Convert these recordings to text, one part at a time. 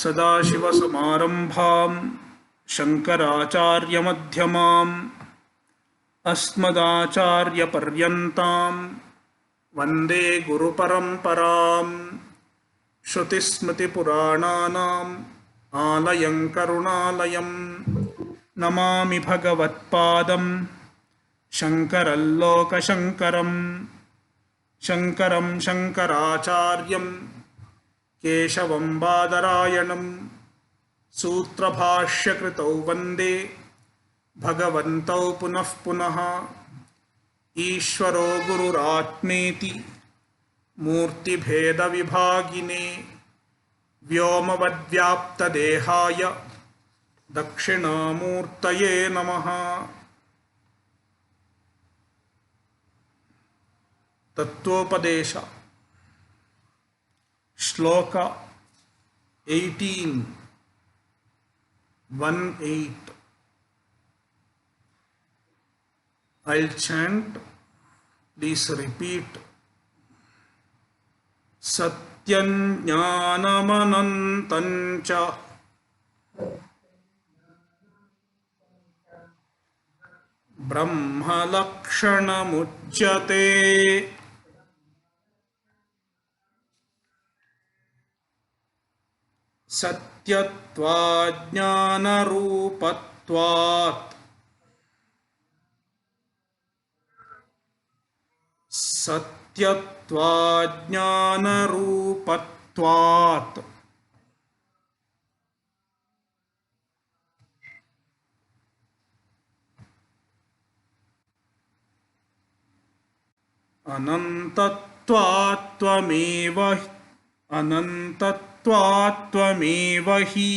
सदाशिवसमारम्भां शङ्कराचार्यमध्यमाम् अस्मदाचार्यपर्यन्तां वन्दे गुरुपरम्पराम्। श्रुतिस्मृतिपुराणानाम् आलयं करुणालयं नमामि भगवत्पादं शङ्करल्लोकशङ्करम्। शङ्करं शङ्कराचार्यं केशवं बादरायणं सूत्रभाष्यकृतौ वन्दे भगवन्तौ पुनः पुनः। ईश्वरो गुरुरात्मेति मूर्तिभेदविभागिने व्योमवद्व्याप्तदेहाय दक्षिणामूर्तये नमः। तत्वोपदेश श्लोक 18:1-8. I'll chant, please repeat. Satyam jnanamanantam cha brahma lakshanamujyate सत्यत्वात् ज्ञानरूपत्वात् सत्यत्वात् ज्ञानरूपत्वात् अनन्तत्वात् त्वमेव अनन्तत्वात् त्वमेव हि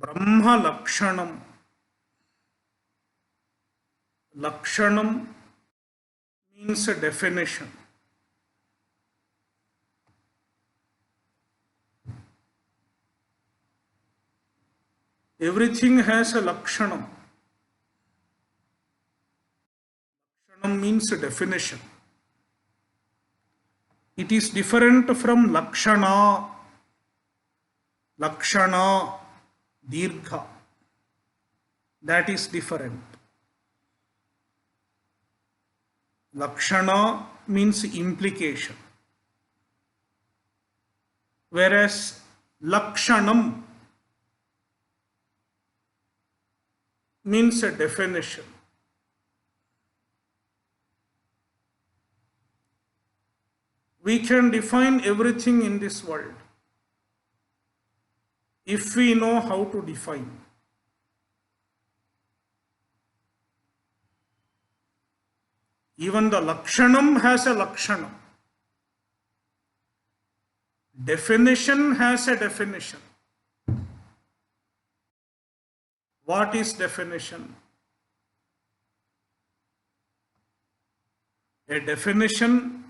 ब्रह्म लक्षणम. Lakshanam means a definition. Everything has a lakshanam. Lakshanam means a definition. It is different from lakshana. Lakshana, dirgha. That is different. Lakshana means implication, whereas lakshanam means a definition. We can define everything in this world if we know how to define. Even the lakshanam has a lakshanam. Definition has a definition. What is definition? A definition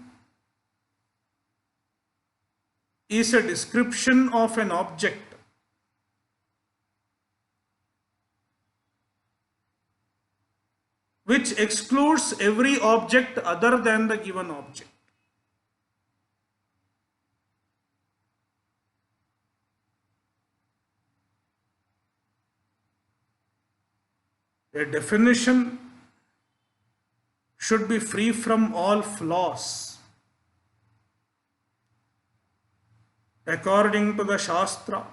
is a description of an object which excludes every object other than the given object. A definition should be free from all flaws. According to the Shastra,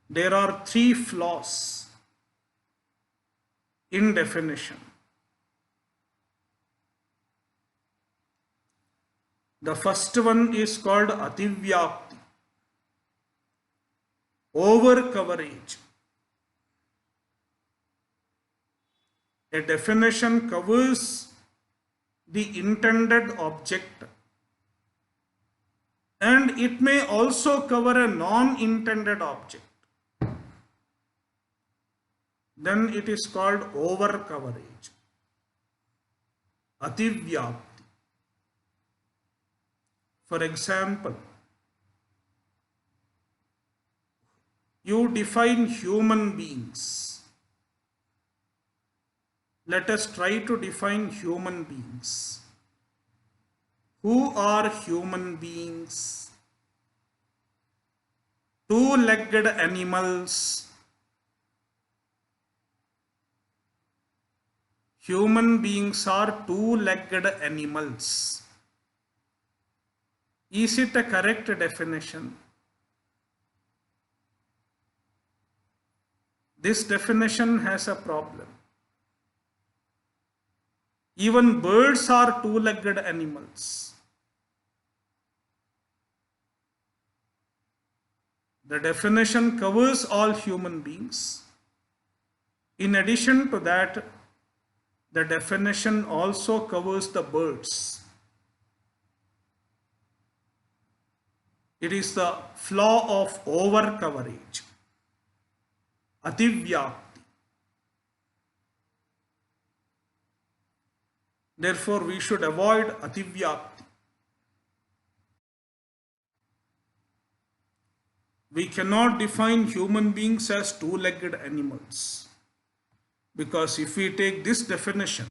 there are 3 flaws in definition. The first one is called ativyapti, over coverage. A definition covers the intended object, and it may also cover a non-intended object. Then it is called over coverage, ativyapti. For example, you define human beings. let us try to define human beings. Who are human beings? Two-legged animals. Human beings are two-legged animals. Is it a correct definition? This definition has a problem. Even birds are two-legged animals. The definition covers all human beings. In addition to that, the definition also covers the birds. It is the flaw of over-coverage. Ativyapti. Therefore, we should avoid ativyapti. We cannot define human beings as two-legged animals. Because if we take this definition,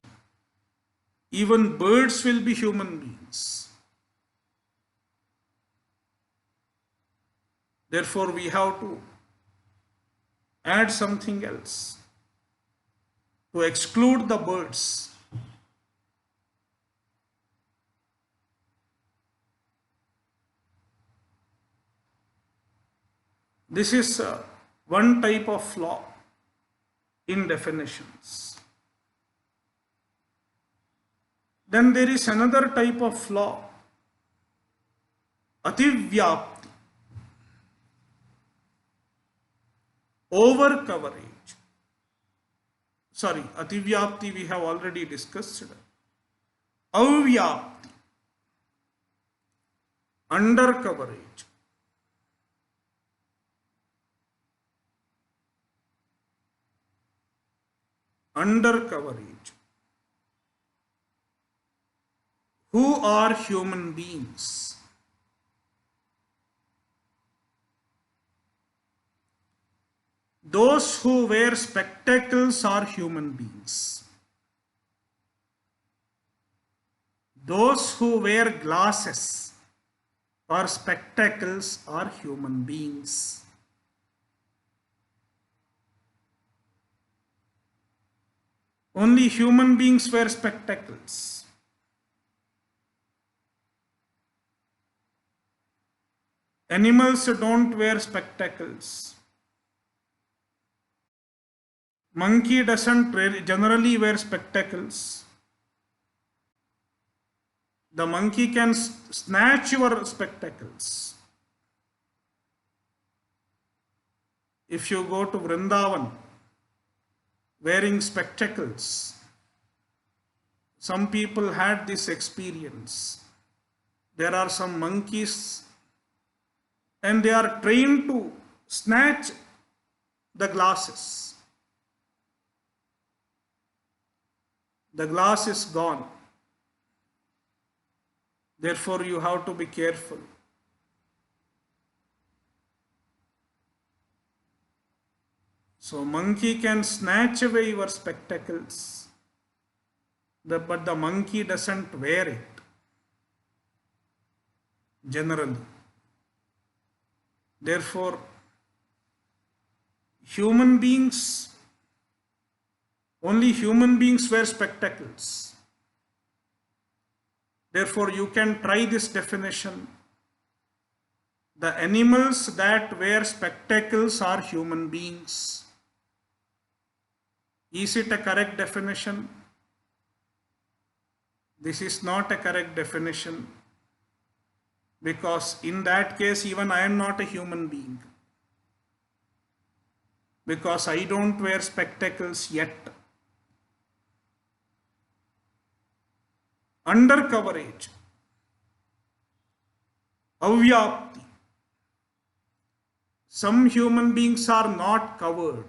even birds will be human beings. Therefore, we have to add something else to exclude the birds. This is one type of flaw in definitions. Then there is another type of flaw, ativyapti. Over coverage. Sorry, ativyapti we have already discussed. Avyapti. Under coverage. Under coverage. Who are human beings? Those who wear spectacles are human beings. Those who wear glasses or spectacles are human beings. Only human beings wear spectacles. Animals don't wear spectacles. Monkey doesn't generally wear spectacles. The monkey can snatch your spectacles. If you go to Vrindavan wearing spectacles, some people had this experience. There are some monkeys and they are trained to snatch the glasses. The glass is gone. Therefore, you have to be careful. So, monkey can snatch away your spectacles, but the monkey doesn't wear it generally. Therefore, only human beings wear spectacles. Therefore, you can try this definition. The animals that wear spectacles are human beings. Is it a correct definition? This is not a correct definition, because in that case even I am not a human being, because I don't wear spectacles yet. Under coverage, avyapti. Some human beings are not covered.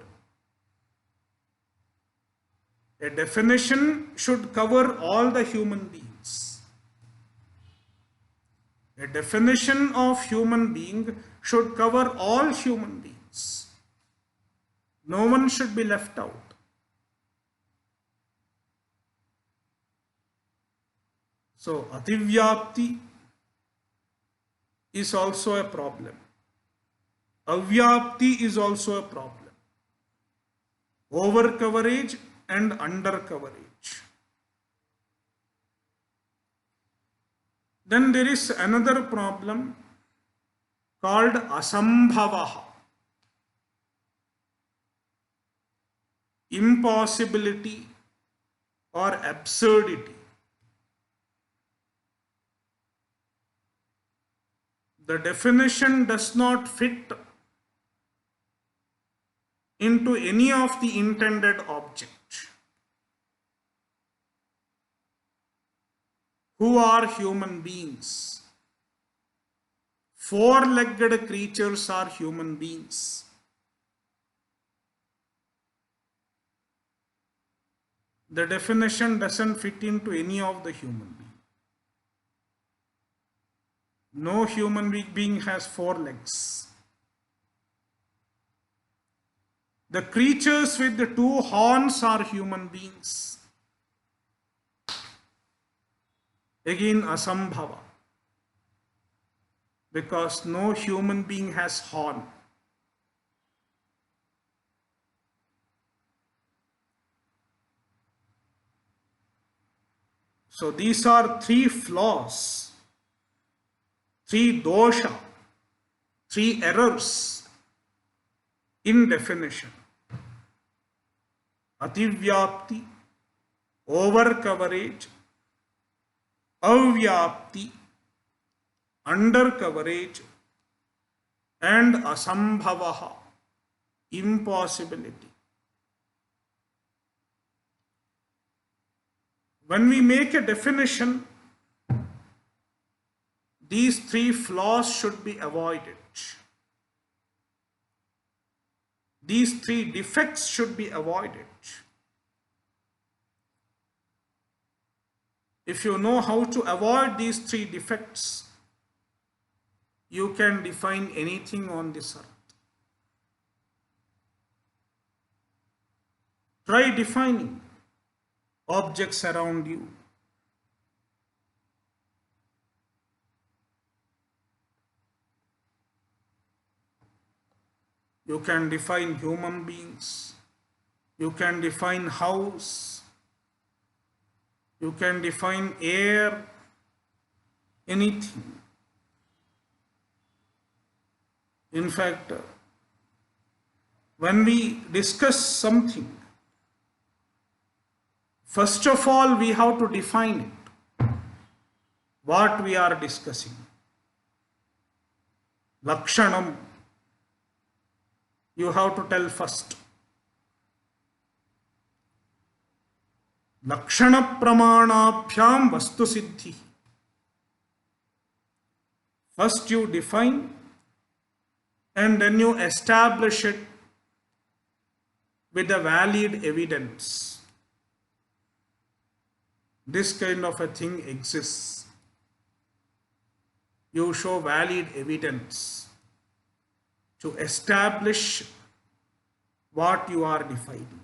A definition should cover all the human beings. A definition of human being should cover all human beings. No one should be left out. So ativyapti is also a problem. Avyapti is also a problem. Over coverage and under coverage. Then there is another problem called asambhavaha, impossibility or absurdity. The definition does not fit into any of the intended object. Who are human beings? Four-legged creatures are human beings. The definition doesn't fit into any of the human beings. No human being has four legs. The creatures with the two horns are human beings. Again, asambhava. Because no human being has horn. So these are three flaws, three dosha, three errors in definition. Ativyapti, over coverage, avyapti, under coverage, and asambhavaha, impossibility. When we make a definition, these three flaws should be avoided. These three defects should be avoided. If you know how to avoid these three defects, you can define anything on this earth. Try defining objects around you. You can define human beings. You can define house. You can define air, anything. In fact, when we discuss something, first of all, we have to define it, what we are discussing. Lakshanam, you have to tell first. Lakshana pramanabhyam vastu siddhi. First you define and then you establish it with a valid evidence. This kind of a thing exists. You show valid evidence to establish what you are defining.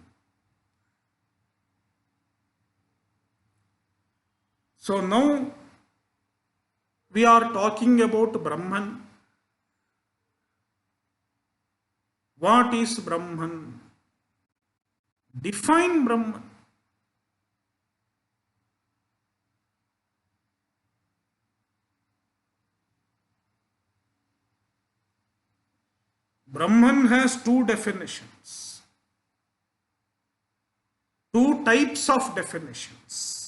So now we are talking about Brahman. What is Brahman? Define Brahman. Brahman has two definitions, two types of definitions.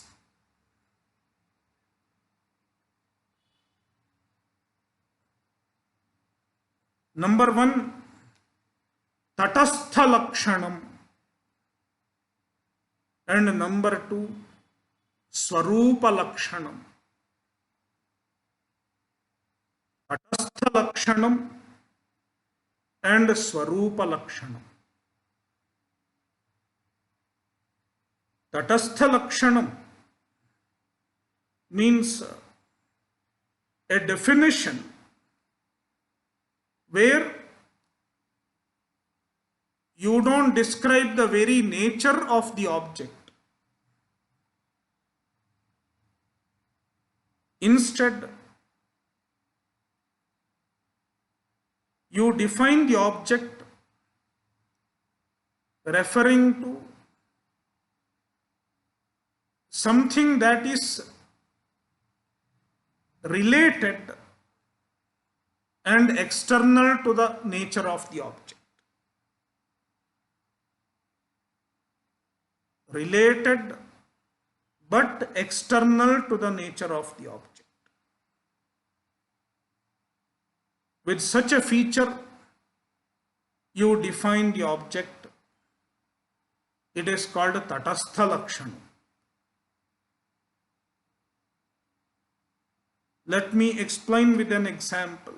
Number one, Tatastha Lakshanam, and number two, Swarupa Lakshanam. Tatastha Lakshanam and Swarupa Lakshanam. Tatastha Lakshanam means a definition where you don't describe the very nature of the object. Instead, you define the object referring to something that is related and external to the nature of the object. Related but external to the nature of the object. With such a feature, you define the object. It is called Tatastha Lakshana. Let me explain with an example.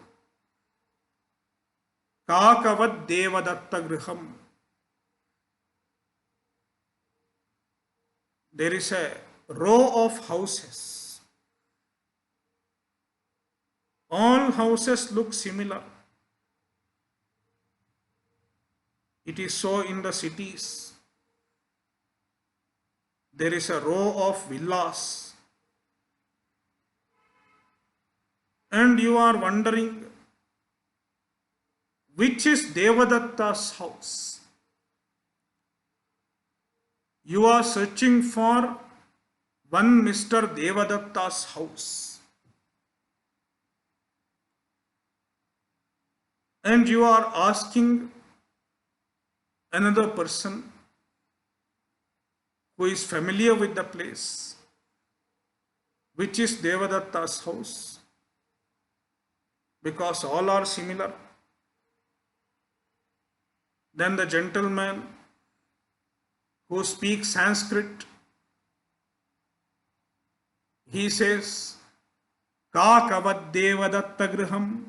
Kakavad Devadatta Griham. There is a row of houses. All houses look similar. It is so in the cities. There is a row of villas. And you are wondering, which is Devadatta's house? You are searching for one Mr. Devadatta's house. And you are asking another person who is familiar with the place, which is Devadatta's house, because all are similar. Then the gentleman who speaks Sanskrit, he says, Kakavad Devadatta Griham,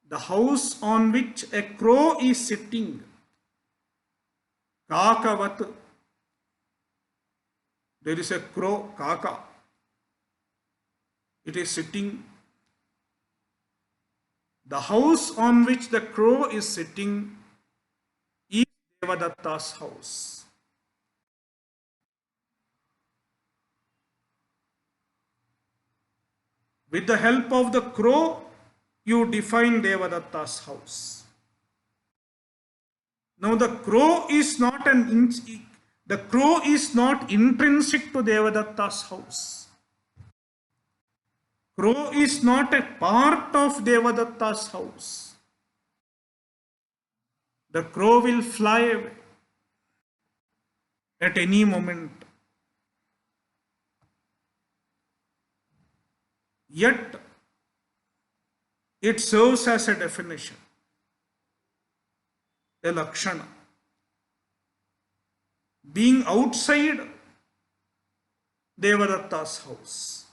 the house on which a crow is sitting. Kakavat, there is a crow, Kaka. It is sitting. The house on which the crow is sitting is Devadatta's house. With the help of the crow, you define Devadatta's house. Now the crow is not intrinsic to Devadatta's house. Crow is not a part of Devadatta's house. The crow will fly away at any moment. Yet, it serves as a definition, a lakshana. Being outside Devadatta's house,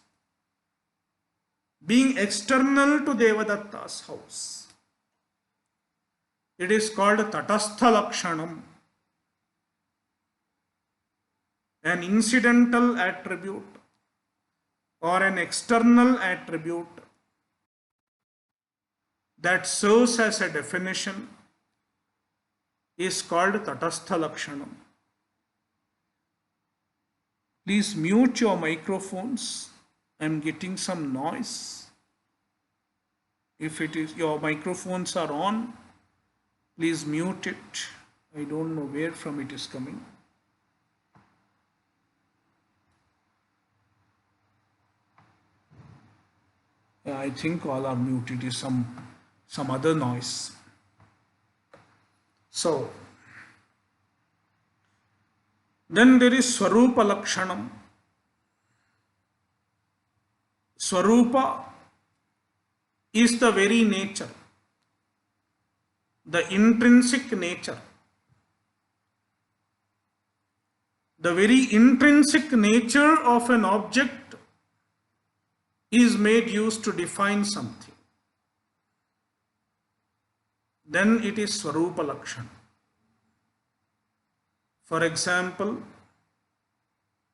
being external to Devadatta's house, it is called Tatastha Lakshanam, an incidental attribute or an external attribute that serves as a definition is called Tatastha Lakshanam. Please mute your microphones. I am getting some noise. If it is your microphones are on, please mute it. I don't know where from it is coming. I think all are muted. It is some other noise. So, then there is Swarupa Lakshanam. Swarupa is the very nature, the intrinsic nature. The very intrinsic nature of an object is made use to define something. Then it is Swarupa Lakshana. For example,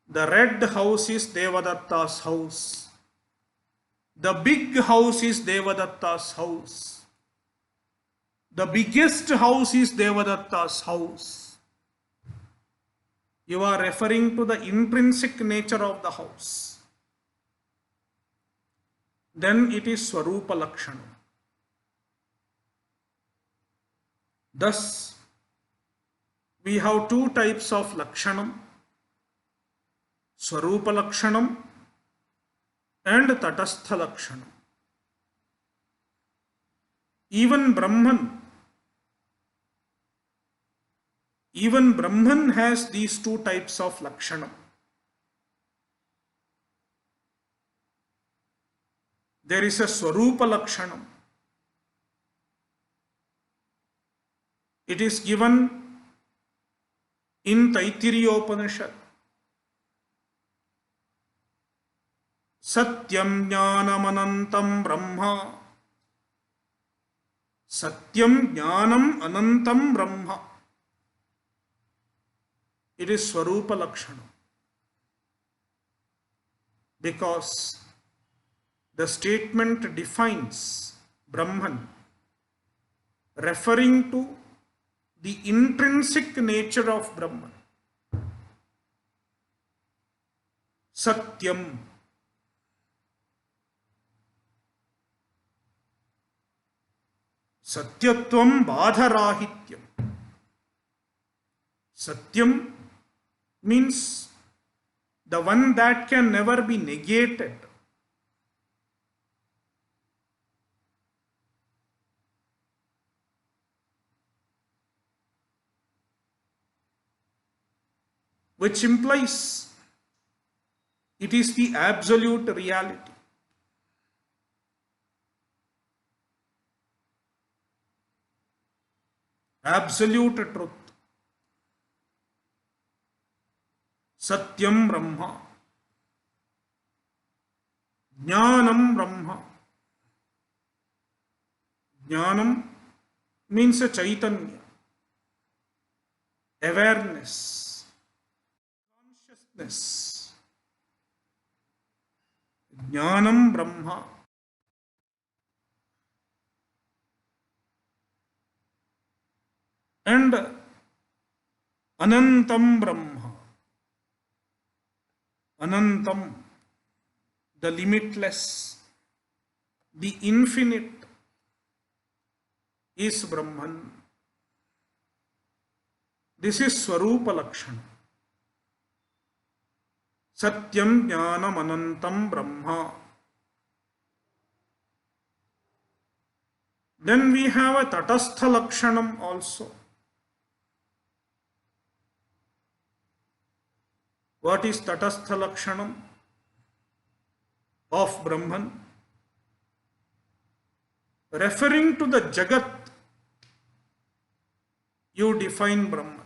the red house is Devadatta's house. The big house is Devadatta's house. The biggest house is Devadatta's house. You are referring to the intrinsic nature of the house. then it is Swarupa Lakshanam. Thus, we have two types of Lakshanam, Swarupa Lakshanam and Tatastha Lakshanam. Even Brahman has these two types of Lakshanam. There is a Swarupa Lakshanam. It is given in Taittiriya Upanishad. Satyam Jnanam Anantam Brahma. Satyam Jnanam Anantam Brahma. It is Swarupa Lakshanam. Because the statement defines Brahman, referring to the intrinsic nature of Brahman. Satyam. Satyatvam Badharahityam. Satyam means the one that can never be negated. Which implies it is the absolute reality. Absolute truth. Satyam Brahma. Jnanam Brahma. Jnanam means a Chaitanya, awareness, consciousness. Jnanam Brahma. And Anantam Brahma. Anantam, the limitless, the infinite is Brahman. This is Swarupa Lakshana. Satyam Jnanam Anantam Brahma. Then we have a Tatastha Lakshanam also. What is Tatastha Lakshanam of Brahman? Referring to the Jagat, you define Brahman.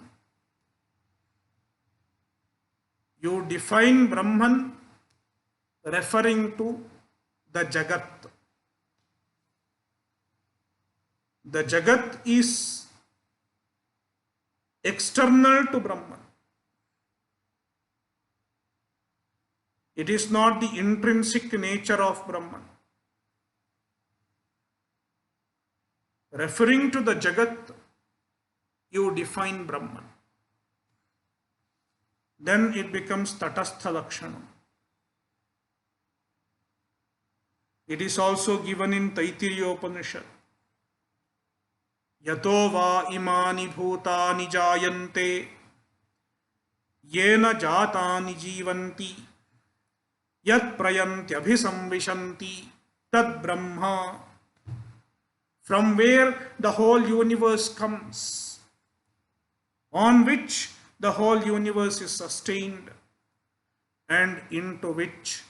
You define Brahman referring to the Jagat. The Jagat is external to Brahman. It is not the intrinsic nature of Brahman. Referring to the Jagat, you define Brahman. Then it becomes Tatastha Lakshanam. It is also given in Taittiriya Upanishad. Yato va imani bhutani jayante yena jatani jivanti yat prayanti abhisamvishanti tad brahma. From where the whole universe comes, on which the whole universe is sustained, and into which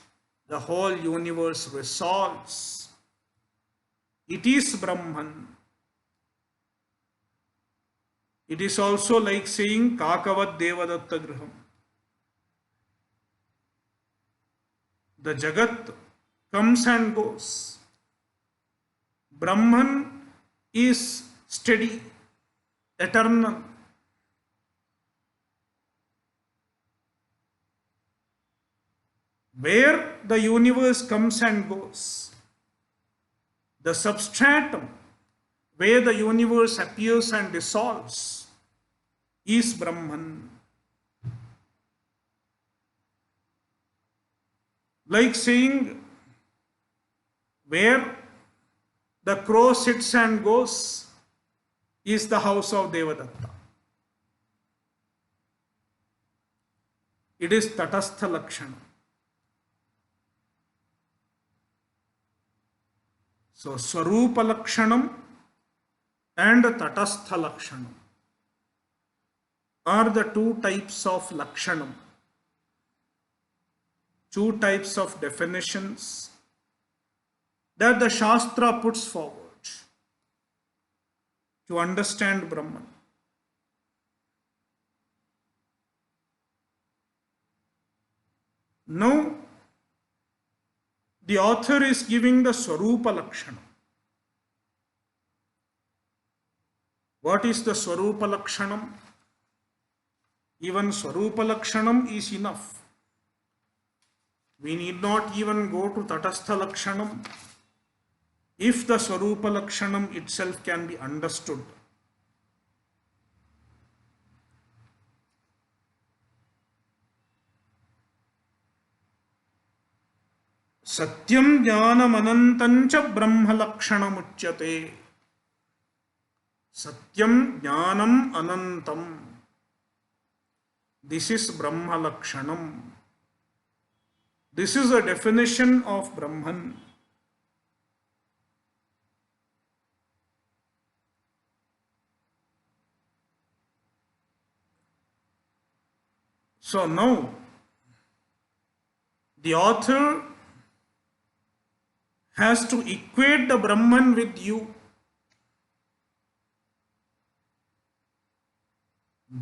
the whole universe resolves. It is Brahman. It is also like saying Kakavad Devadatta Griham. The Jagat comes and goes. Brahman is steady, eternal. Where the universe comes and goes, the substratum, where the universe appears and dissolves, is Brahman. Like saying Where the crow sits and goes is the house of Devadatta. It is Tatastha Lakshana. So Swarupa Lakshanam and Tatastha Lakshanam are the two types of Lakshanam, two types of definitions that the Shastra puts forward to understand Brahman. Now, the author is giving the Swarupa Lakshana. What is the Swarupa Lakshanam? Even Swarupa Lakshanam is enough. We need not even go to Tatastha Lakshanam if the Swarupa Lakshanam itself can be understood. Satyam Jnanam Anantancha Brahma Lakshanam Uchyate. Satyam Jnanam Anantam. This is Brahma Lakshanam. This is a definition of Brahman. So now, the author has to equate the Brahman with you.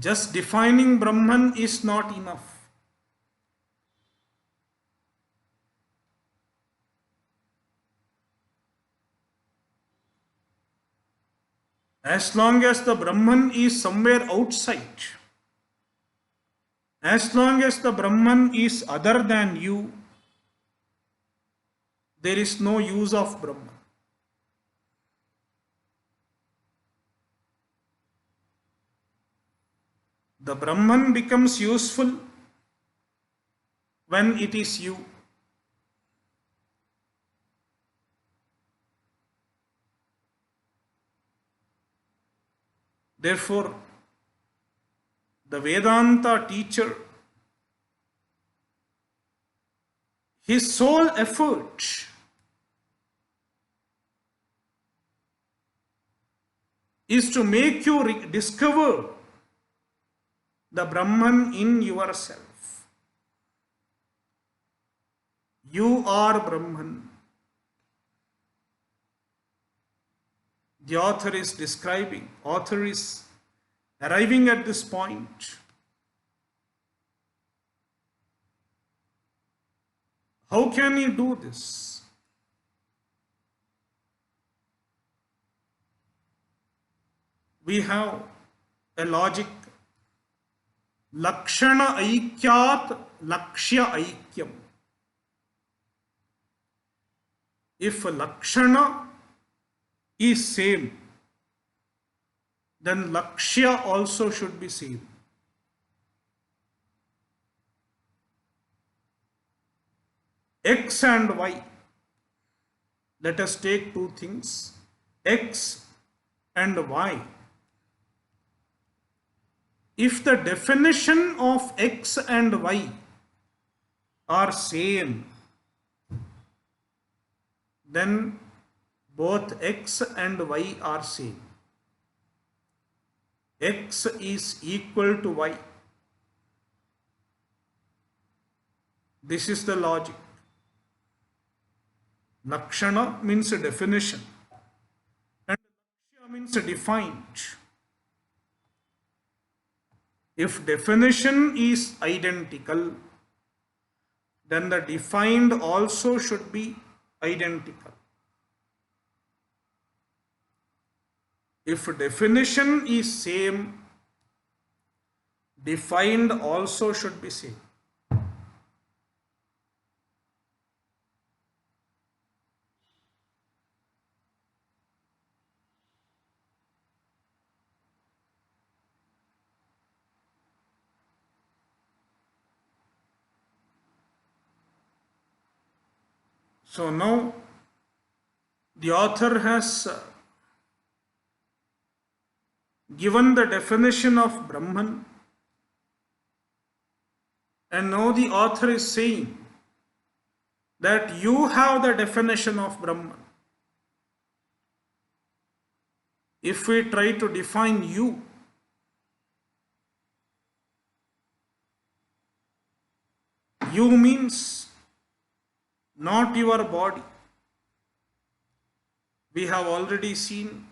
Just defining Brahman is not enough. As long as the Brahman is somewhere outside, as long as the Brahman is other than you, there is no use of Brahman. The Brahman becomes useful when it is you. Therefore, the Vedanta teacher, his sole effort is to make you discover the Brahman in yourself. You are Brahman. The author is arriving at this point. How can he do this? We have a logic. Lakshana aikyat lakshya aikyam. If lakshana is same, then lakshya also should be same. X and Y. Let us take two things, X and Y. If the definition of X and Y are same, then both X and Y are same. X is equal to Y. This is the logic. Lakshana means a definition and Lakshya means a defined. If definition is identical, then the defined also should be identical. If definition is same, defined also should be same. So now The author has given the definition of Brahman, and now the author is saying that you have the definition of Brahman. If we try to define you, you means not your body. We have already seen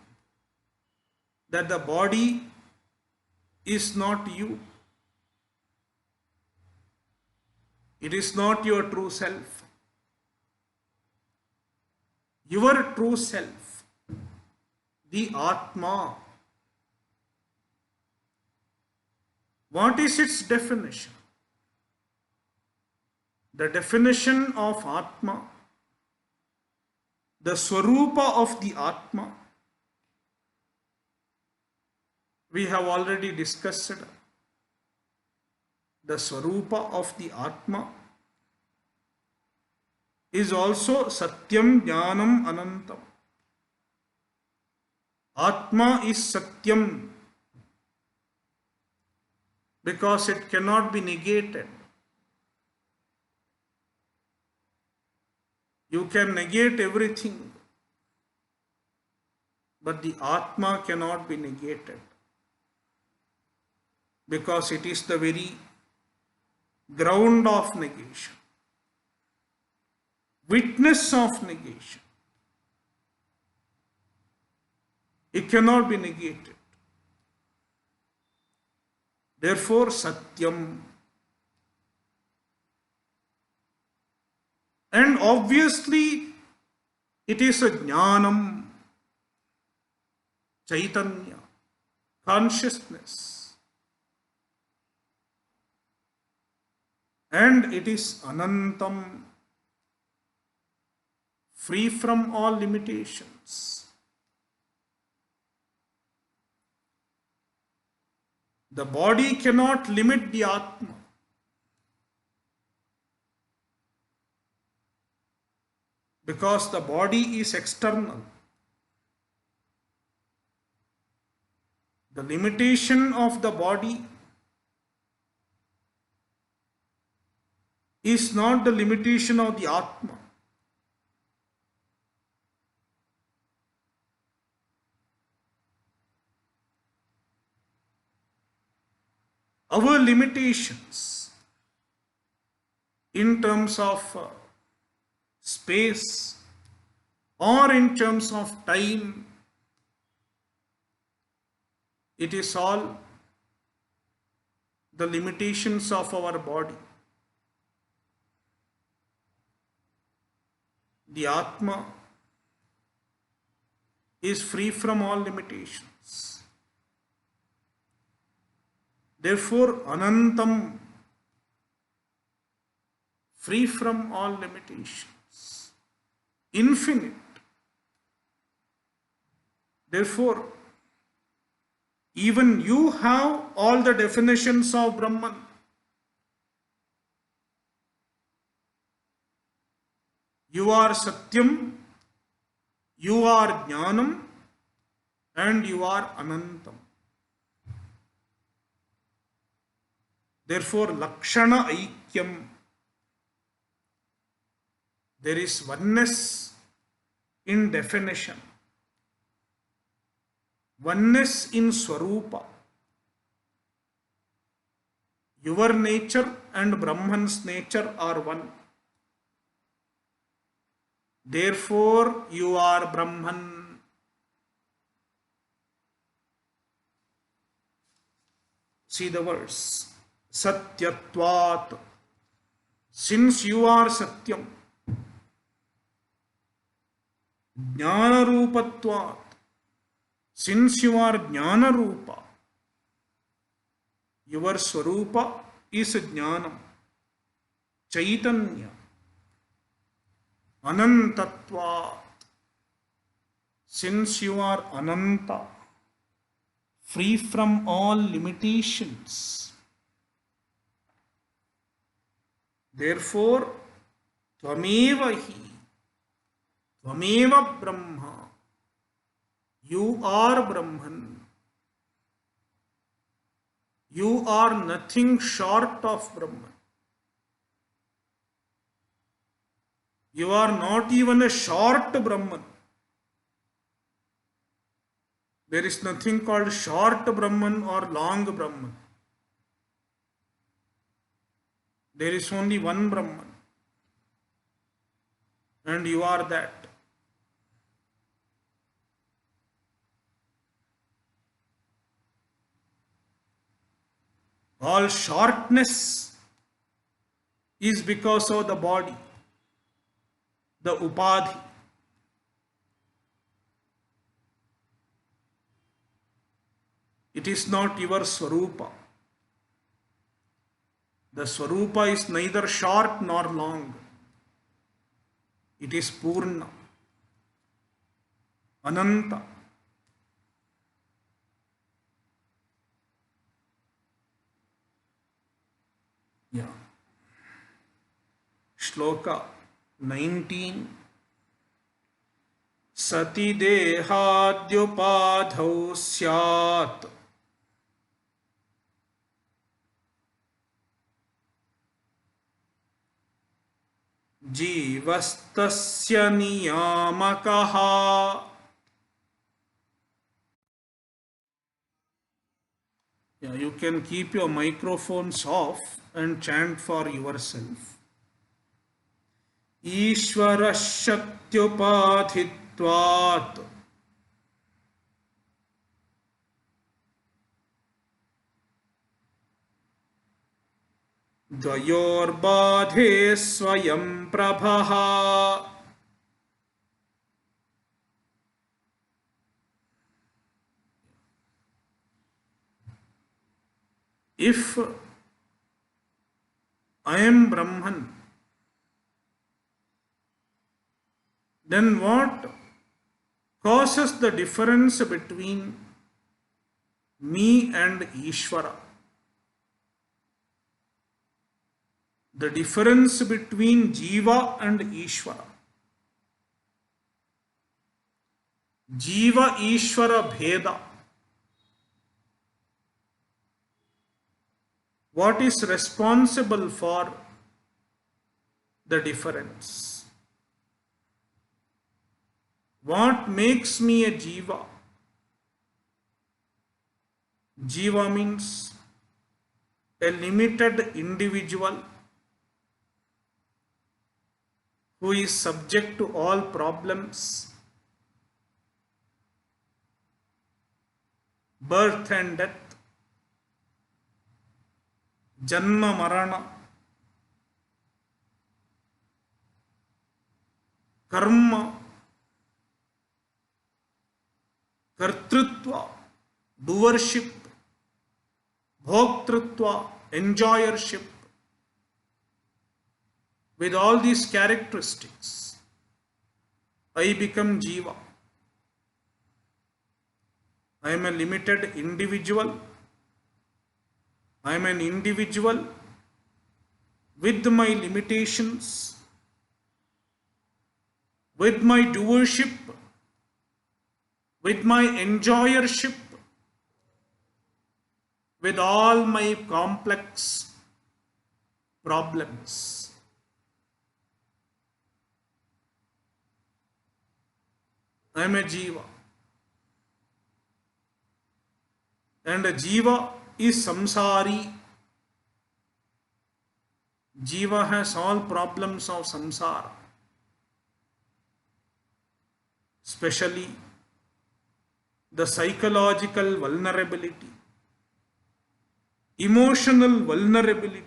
that the body is not you. It is not your true self. Your true self, the Atma. What is its definition? The definition of Atma, the Swarupa of the Atma, we have already discussed. The Swarupa of the Atma is also Satyam Jnanam Anantam. Atma is Satyam because it cannot be negated. You can negate everything, but the Atma cannot be negated because it is the very ground of negation, witness of negation. It cannot be negated. Therefore, Satyam. And obviously, it is a Jnanam, Chaitanya, consciousness. And it is Anantam, free from all limitations. The body cannot limit the Atma. Because the body is external. The limitation of the body is not the limitation of the Atma. Our limitations in terms of space or in terms of time, it is all the limitations of our body. The Atma is free from all limitations. Therefore, Anantam, free from all limitations, infinite. Therefore, even you have all the definitions of Brahman. You are Satyam, you are Jnanam, and you are Anantam. Therefore, Lakshana Aikyam, there is oneness in definition, oneness in Swarupa. Your nature and Brahman's nature are one. Therefore, you are Brahman. See the verse. Satyatvat. Since you are Satyam. Jnanarupatvat. Since you are Jnanarupa. Your Swarupa is Jnanam. Chaitanya. Anantatvat. Since you are Ananta, free from all limitations. Therefore, Tvameva hi. Tvameva Brahma. You are Brahman. You are nothing short of Brahman. You are not even a short Brahman. There is nothing called short Brahman or long Brahman. There is only one Brahman. And you are that. All shortness is because of the body, the upadhi. It is not your swarupa. The swarupa is neither short nor long. It is purna, ananta. Yeah. Shloka 19. Sati dehadyupadhau syat jivastasya niyamakaha. Yeah, you can keep your microphones off and chant for yourself. Ishvara Shaktyupadhitvat Dvayorbadhe Swayam Prabhaha. If I am Brahman, then what causes the difference between me and Ishvara? The difference between Jiva and Ishvara. Jiva Ishvara Bheda. What is responsible for the difference? What makes me a Jiva? Jiva means a limited individual who is subject to all problems, birth and death, Janma Marana, Karma, Kartrutva, doership, Bhoktrutva, enjoyership. With all these characteristics, I become Jiva. I am a limited individual. I am an individual with my limitations, with my doership, with my enjoyership, with all my complex problems. I am a Jiva. And a Jiva is samsari. Jiva has all problems of samsara, especially the psychological vulnerability, emotional vulnerability.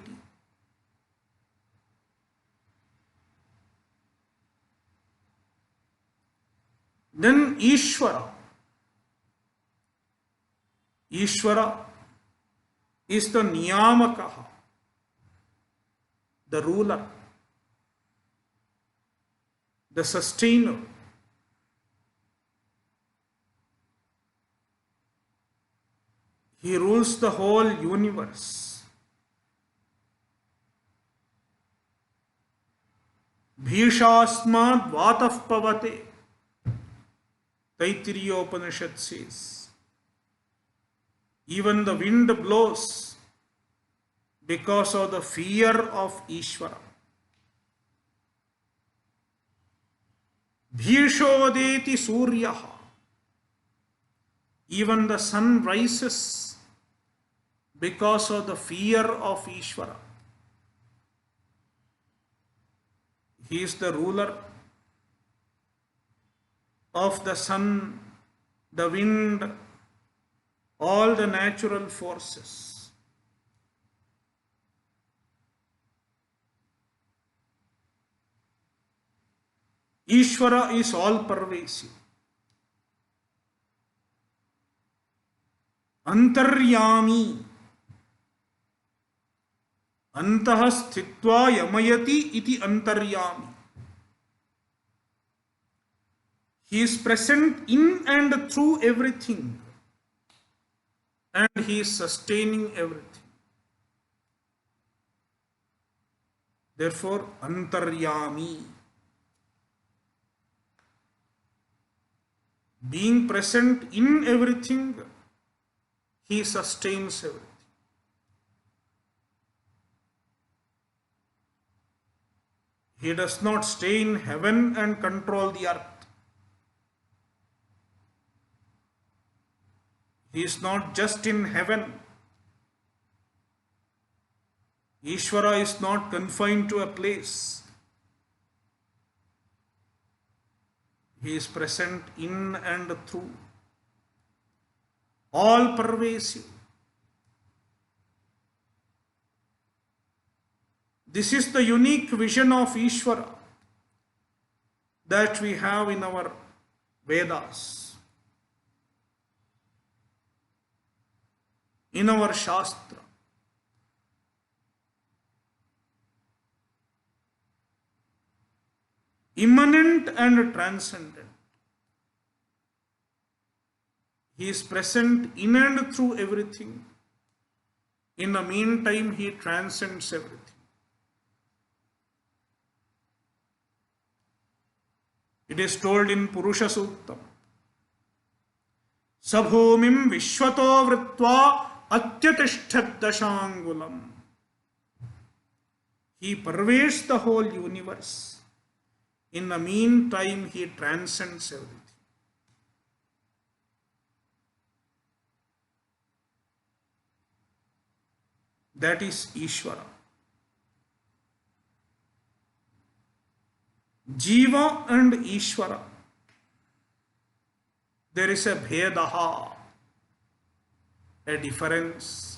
Then Ishvara. Ishvara is the Niyamakaha, the ruler, the sustainer. He rules the whole universe. Bhishasmad vatah pavate. Taittiriya Upanishad says, even the wind blows because of the fear of Ishvara. Bhishodeti Suryaha. Even the sun rises because of the fear of Ishvara. He is the ruler of the sun, the wind, all the natural forces. Ishvara is all pervasive. Antaryami. Antah sthitva yamayati iti antaryami. He is present in and through everything, and he is sustaining everything. Therefore, antaryami. Being present in everything, he sustains everything. He does not stay in heaven and control the earth. He is not just in heaven. Ishvara is not confined to a place. He is present in and through, all pervasive. This is the unique vision of Ishvara that we have in our Vedas, in our Shastra. Immanent and transcendent. He is present in and through everything. In the meantime, he transcends everything. It is told in Purusha Suktam, Sabhumim Vishwato Vritva Atyatishthad Dashangulam. He pervades the whole universe. In the meantime, he transcends everything. That is Ishvara. Jiva and Ishvara, there is a bhedaha, a difference.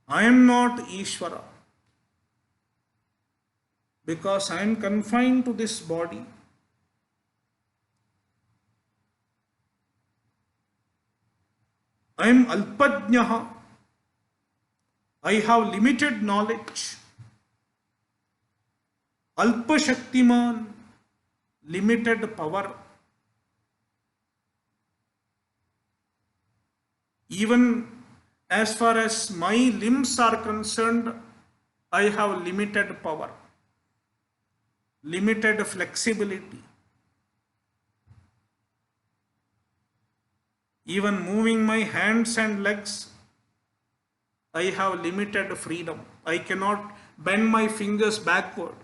I am not Ishvara because I am confined to this body. I am alpajnaha. I have limited knowledge. Alpa Shaktiman, limited power. Even as far as my limbs are concerned, I have limited power, limited flexibility. Even moving my hands and legs, I have limited freedom. I cannot bend my fingers backward.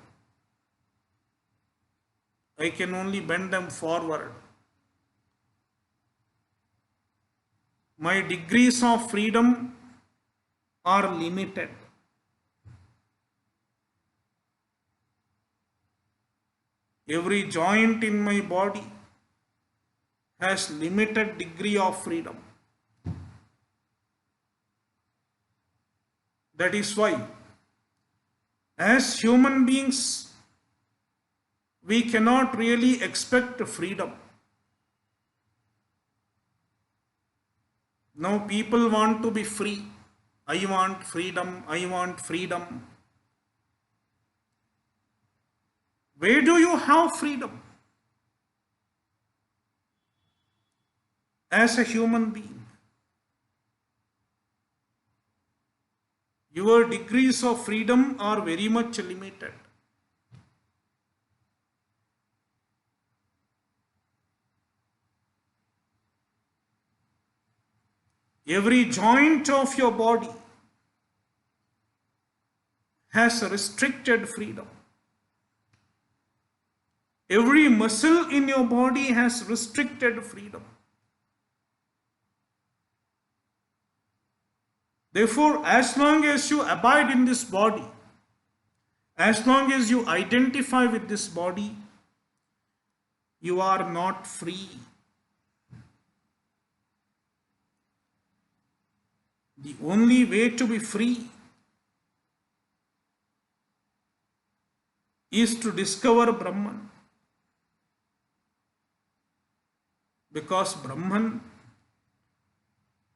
I can only bend them forward. My degrees of freedom are limited. Every joint in my body has limited degree of freedom. That is why, as human beings, we cannot really expect freedom. Now people want to be free. I want freedom, I want freedom. Where do you have freedom? As a human being, your degrees of freedom are very much limited. Every joint of your body has restricted freedom. Every muscle in your body has restricted freedom. Therefore, as long as you abide in this body, as long as you identify with this body, you are not free. The only way to be free is to discover Brahman. Because Brahman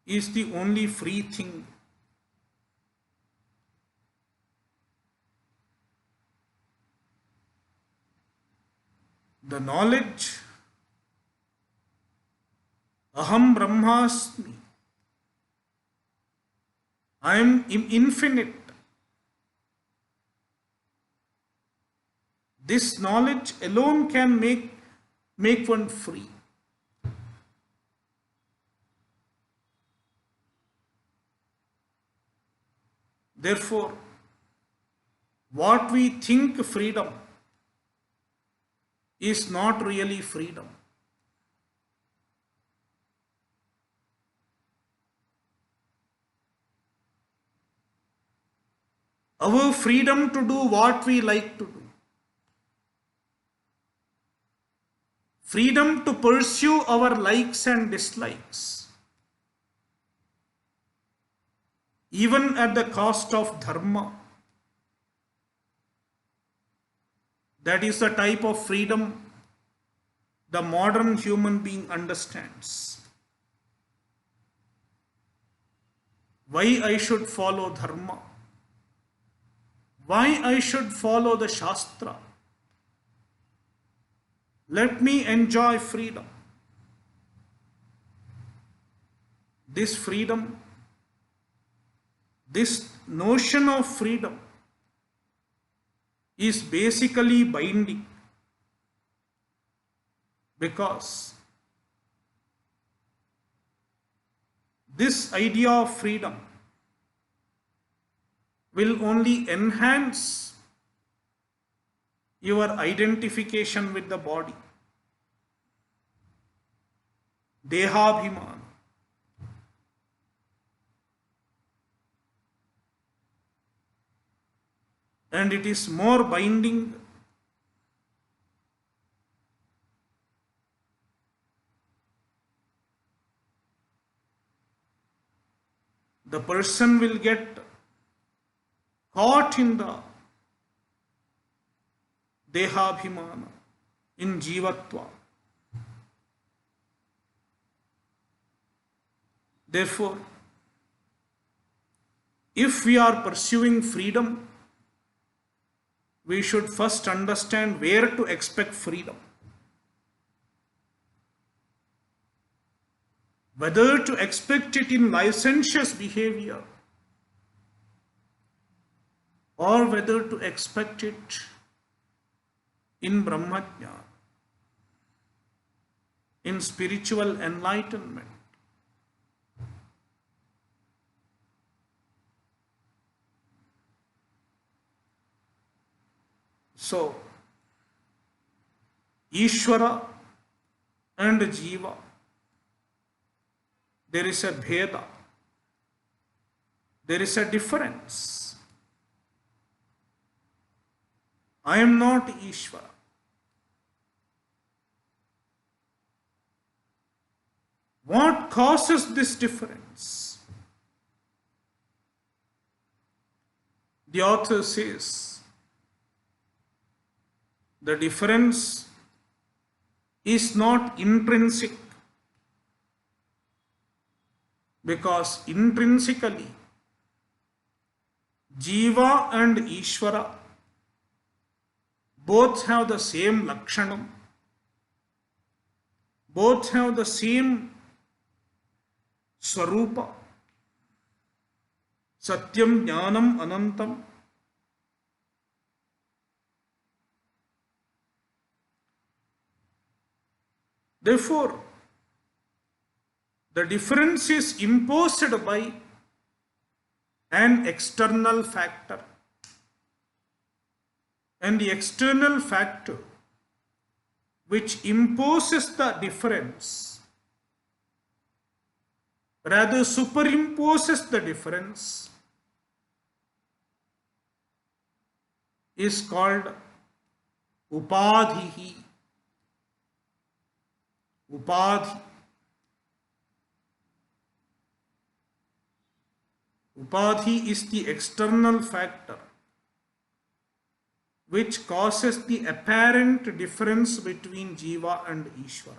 is the only free thing. The knowledge, Aham Brahmasmi, I am infinite. This knowledge alone can make one free. Therefore, what we think freedom is not really freedom. Our freedom to do what we like to do. Freedom to pursue our likes and dislikes. Even at the cost of dharma. That is the type of freedom the modern human being understands. Why I should follow dharma? Why I should follow the Shastra? Let me enjoy freedom. This freedom, this notion of freedom is basically binding, because this idea of freedom will only enhance your identification with the body. Dehabhimana. And it is more binding the person will get caught in the Dehabhimana, in Jivatva. Therefore, if we are pursuing freedom, we should first understand where to expect freedom. Whether to expect it in licentious behavior, or whether to expect it in Brahmajnana, in spiritual enlightenment. So, Ishvara and Jiva, there is a bheda, there is a difference. I am not Ishvara. What causes this difference? The author says, the difference is not intrinsic, because intrinsically Jiva and Ishvara both have the same lakshanam, both have the same swarupa, satyam, jnanam, anantam. Therefore, The difference is imposed by an external factor. And the external factor which imposes the difference, rather superimposes the difference, is called upadhihi. Upadhi. Upadhi is the external factor which causes the apparent difference between Jiva and Ishvara.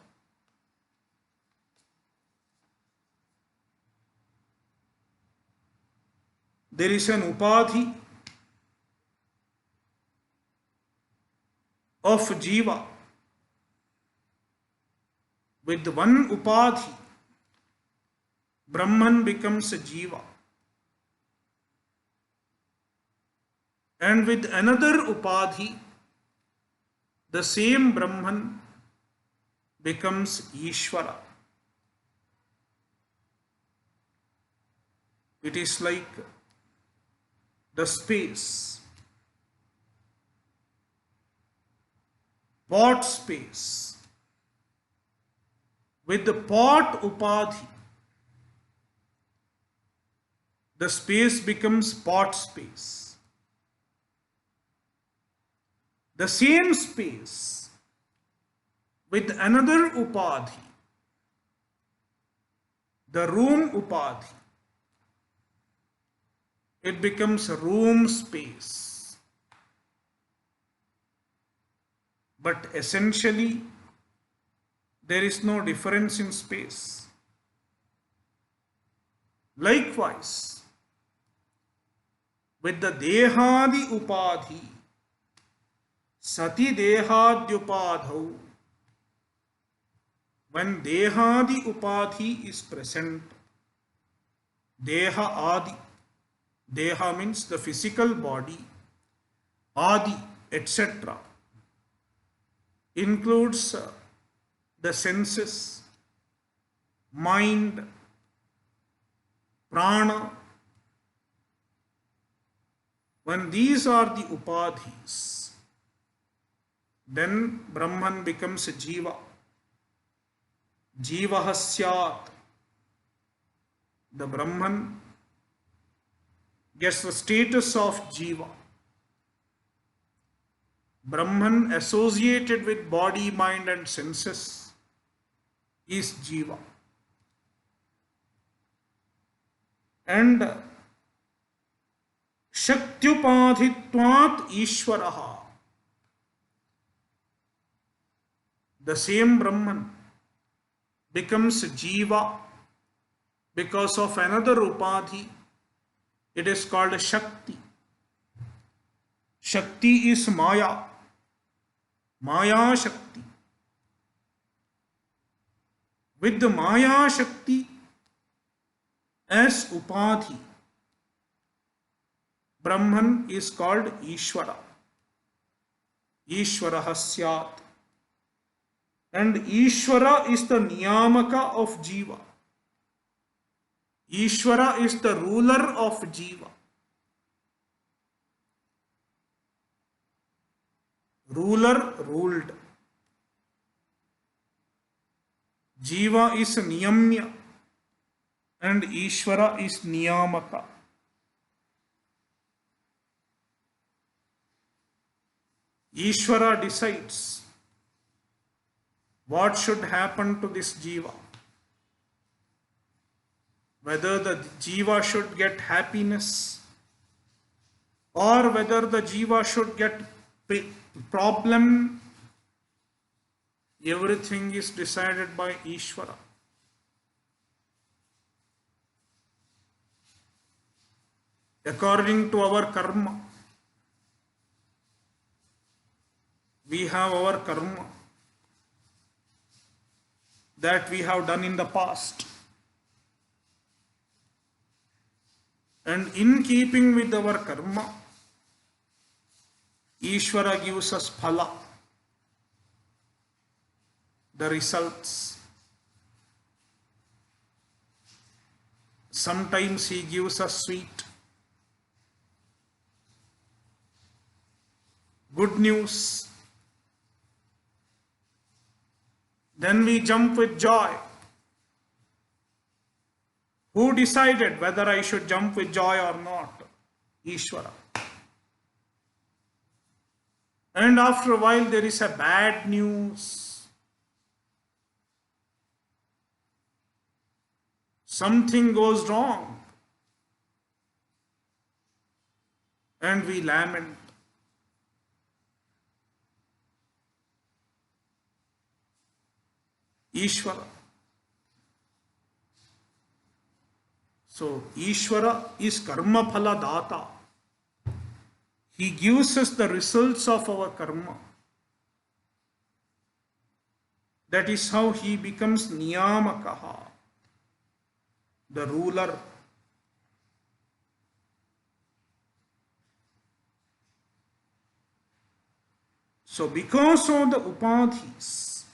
There is an upadhi of Jiva. With one upadhi, Brahman becomes a Jiva. And with another upadhi, the same Brahman becomes Ishvara. It is like the space, pot space. With the pot upadhi, the space becomes pot space. The same space with another upadhi, the room upadhi, it becomes room space. But essentially, there is no difference in space. Likewise, with the dehadi upadhi, sati dehadyupadhau, when dehadi upadhi is present, deha adi, deha means the physical body, adi, etc., includes the senses, mind, prana. When these are the upadhis, then Brahman becomes a Jiva. Jivaha syat. The Brahman gets the status of Jiva. Brahman associated with body, mind and senses is Jiva. And Shaktyupadhitvat Ishvaraha. The same Brahman becomes Jiva because of another upadhi. It is called Shakti. Shakti is Maya. Maya Shakti. With the Maya Shakti as upadhi, Brahman is called Ishvara. Ishvaraha syat. And Ishvara is the Niyamaka of Jiva. Ishvara is the ruler of Jiva. Ruler ruled. Jiva is Niyamya and Ishvara is Niyamaka. Ishvara decides what should happen to this Jiva. Whether the Jiva should get happiness or whether the Jiva should get problem, everything is decided by Ishvara. According to our karma, we have our karma that we have done in the past. And in keeping with our karma, Ishvara gives us phala, the results. Sometimes he gives us sweet, good news. Then we jump with joy. Who decided whether I should jump with joy or not? Ishvara. And after a while there is a bad news. Something goes wrong. And we lament. Ishvara. So, Ishvara is karma phala data. He gives us the results of our karma. That is how he becomes niyamakaha, the ruler. So, because of the upadhis,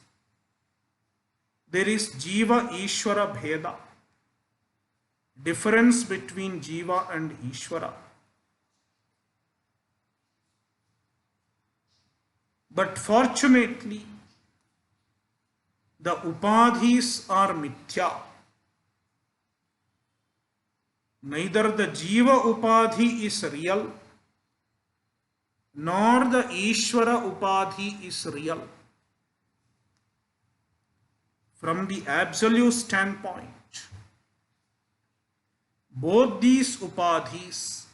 there is Jiva Ishvara Bheda, difference between Jiva and Ishvara. But fortunately, the upadhis are mithya. Neither the Jiva upadhi is real, nor the Ishvara upadhi is real. From the absolute standpoint, both these upadhis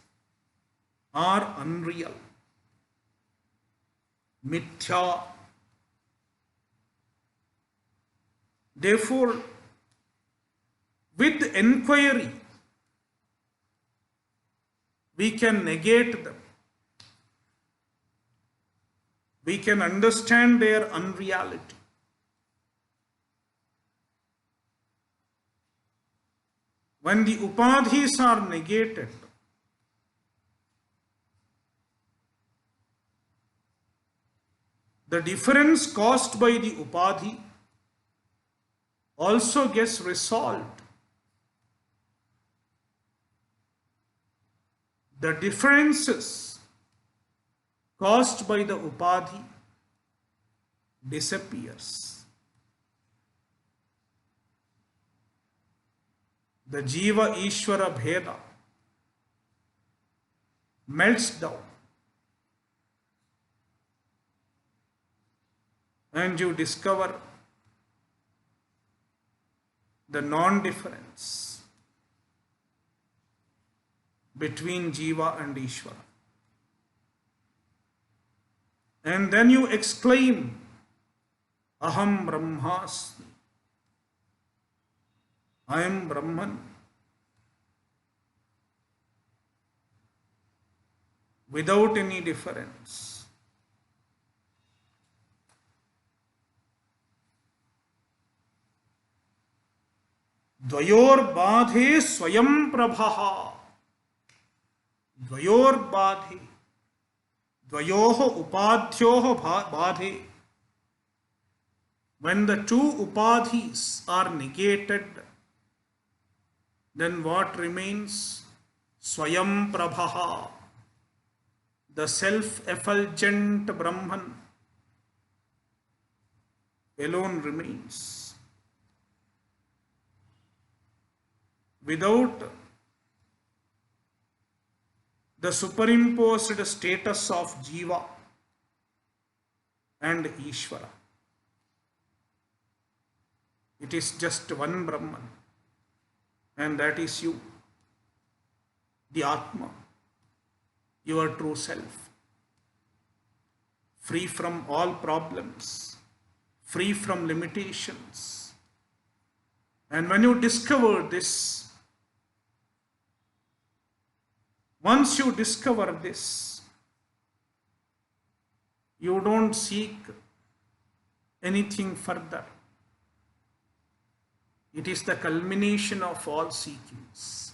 are unreal, mithya. Therefore, with enquiry, we can negate them. We can understand their unreality. When the upadhis are negated, the difference caused by the upadhi also gets resolved. The differences caused by the upadhi disappears. The Jiva Ishvara Bheda melts down, and you discover the non-difference between Jiva and Ishvara. And then you exclaim, Aham Brahmasmi. I am Brahman. Without any difference. Dvayor badhe swayam prabhaha. Dvayor badhe. Dvayoho upadhyoho badhe. When the two upadhis are negated, then what remains? Swayam Prabhaha, the self-effulgent Brahman alone remains. Without the superimposed status of Jiva and Ishvara. It is just one Brahman. And that is you, the Atma, your true self, free from all problems, free from limitations. And when you discover this, once you discover this, you don't seek anything further. It is the culmination of all seekings,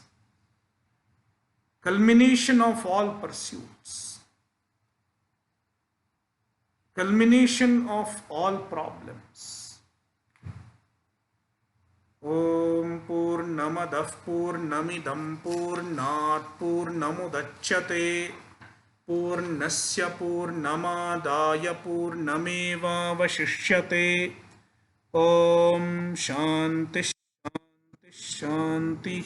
culmination of all pursuits, culmination of all problems. Om Purnamad पूर्णमदः पूर्णमिदं पूर्णात् पूर्णमुदच्यते पूर्णस्य पूर्णमादाय पूर्णमेवावशिष्यते। ओम शांति शांति शांति।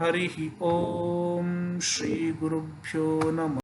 हरि ओम। श्री गुरुभ्यो नमः।